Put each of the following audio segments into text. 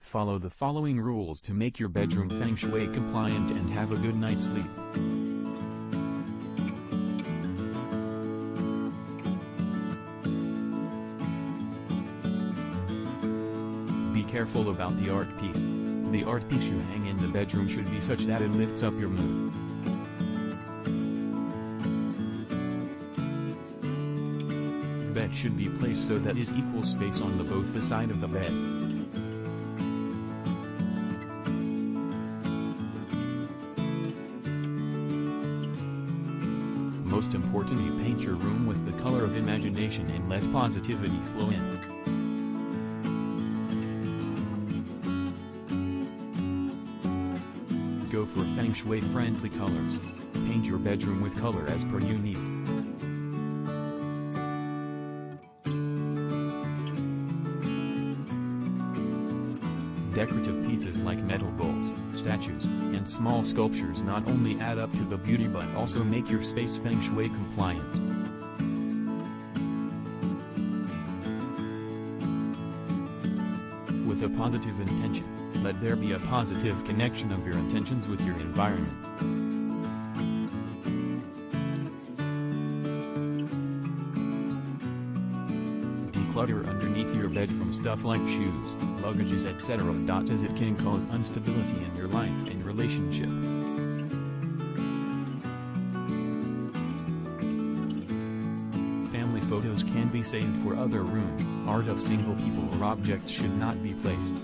Follow the following rules to make your bedroom Feng Shui compliant and have a good night's sleep. Be careful about the art piece. The art piece you hang in the bedroom should be such that it lifts up your mood. Bed should be placed so that is equal space on both the side of the bed. Most importantly, paint your room with the color of imagination and let positivity flow in. Go for Feng Shui friendly colors. Paint your bedroom with color as per you need. Decorative pieces like metal bowls, statues, and small sculptures not only add up to the beauty but also make your space Feng Shui compliant. With a positive intention, let there be a positive connection of your intentions with your environment. Declutter underneath your bed from stuff like shoes, luggages, etc.as it can cause instability in your life and relationship. Family photos can be saved for other rooms. Art of single people or objects should not be placed.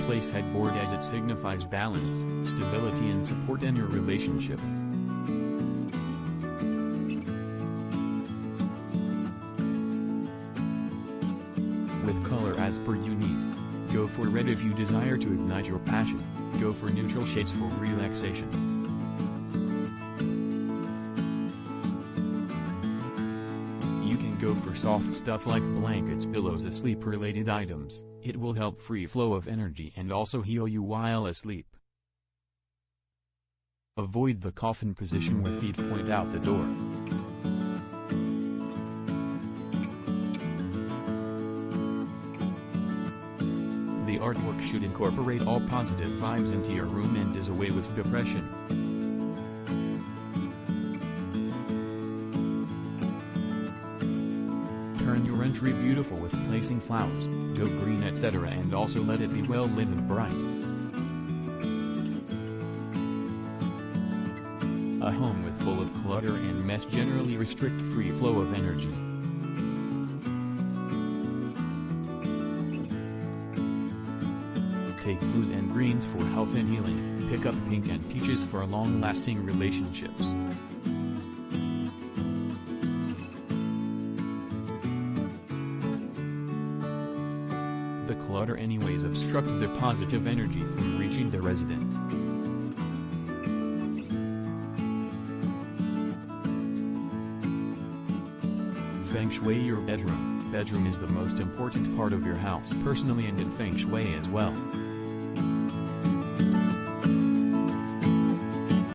Place headboard as it signifies balance, stability and support in your relationship. With color as per you need. Go for red if you desire to ignite your passion. Go for neutral shades for relaxation. You can go for soft stuff like blankets, pillows, sleep-related items. It will help free flow of energy and also heal you while asleep. Avoid the coffin position where feet point out the door. The artwork should incorporate all positive vibes into your room and does away with depression. Turn your entry beautiful with placing flowers, go green, etc. and also let it be well lit and bright. A home with full of clutter and mess generally restrict free flow of energy. Take blues and greens for health and healing, pick up pink and peaches for long-lasting relationships. The clutter anyways obstruct the positive energy from reaching the residence. Feng Shui your bedroom. Bedroom is the most important part of your house personally and in Feng Shui as well.